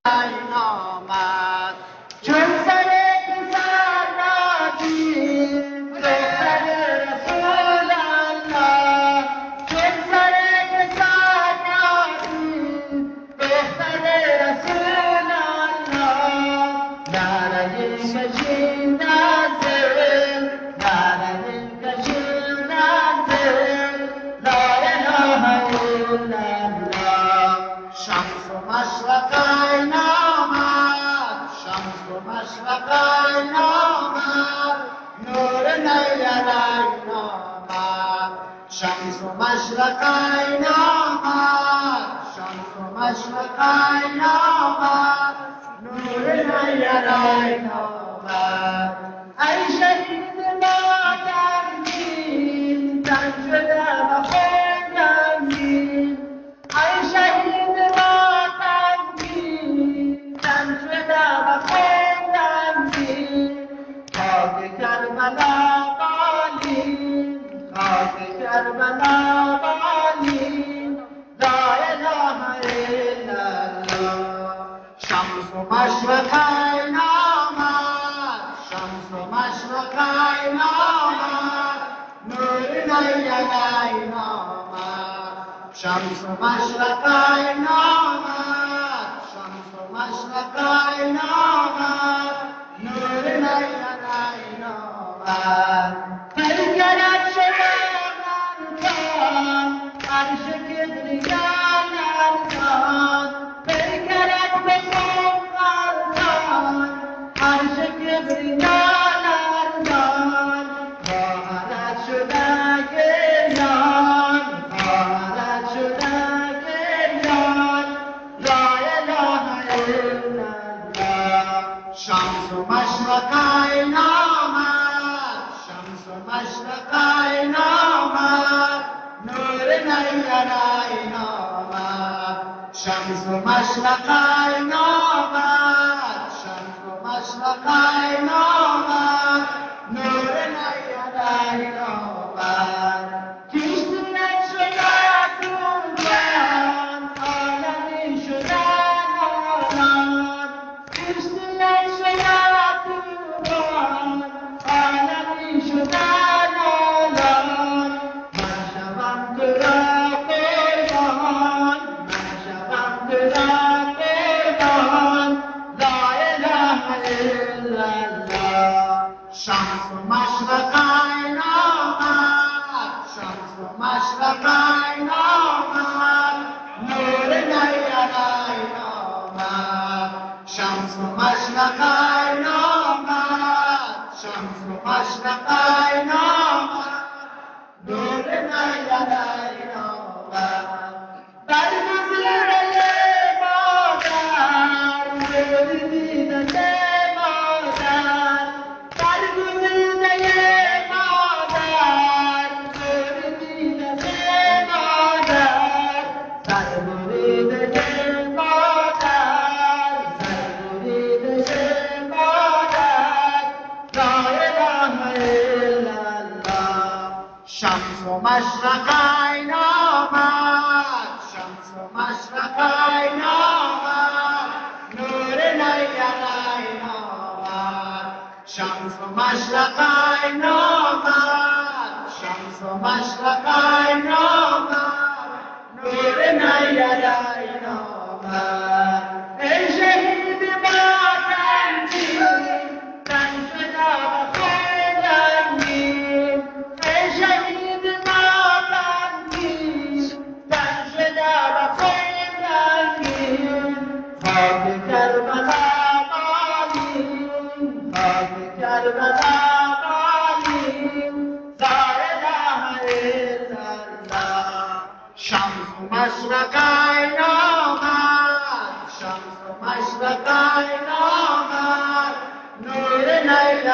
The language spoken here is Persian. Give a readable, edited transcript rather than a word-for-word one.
این آمد چون سر پسر را دید دختر رسول الله چون سر پسر را دید دختر رسول الله درجه کشید از دل درجه کشید از دل لا اله الا الله شمس و مشرقین آمد شمس و مشرقین آمد نور نیرین آمد شمس و مشرقین آمد شمس و مشرقین آمد نور نیرین آمد ای شهید مادرین تن شده و خون گمگین ای شهید مادرین تن شده و خون گمگین خاک کربلا بالین خاک کربلا بالین لا اله الا الله شمس و مشرقین آمد شمس و مشرقین آمد نور نیرین آمد شمس و مشرقین آمد شمس و مشرقین آمد نور نیرین آمد پیکرت شدن کن عرش کبریان کن پیکرت بکن کن عرش کبریان کن خواهرت شده گریان خواهرت شده گریان لا اله الا الله شمس و مشرقین آمد شمس و مشرقین آمد نور نیرین آمد شمس و مشرقین آمد شمس و مشرقین آمد نور نیرین آمد کشتیت شده طوفان عالمی شده نالان کشتیت شده طوفان عالمی شده نالان من شوم تو را قربان من شوم تو را قربان لا اله الا الله شمس و مشرقین آمد شمس و مشرقین آمد نور نیرین آمد شمس و مشرقین آمد شمس و مشرقین آمد نور نیرین آمد برگزیده مادر نور دیده مادر برگزیده مادر نور دیده مادر سربریده مادر سربریده مادر لا اله الا الله شمس و مشرقین آمد شمس و مشرقین آمد نور نیرین آمد شمس و مشرقین آمد شمس و مشرقین آمد نور نیرین آمد ای شهید مادرین تن شده و خون غمگین ای شهید مادرین تن شده و خون غمگین خاک کربلا بالین خاک کربلا بالین لا اله الا الله شمس و مشرقین آمد شمس و مشرقین آمد نور نیرین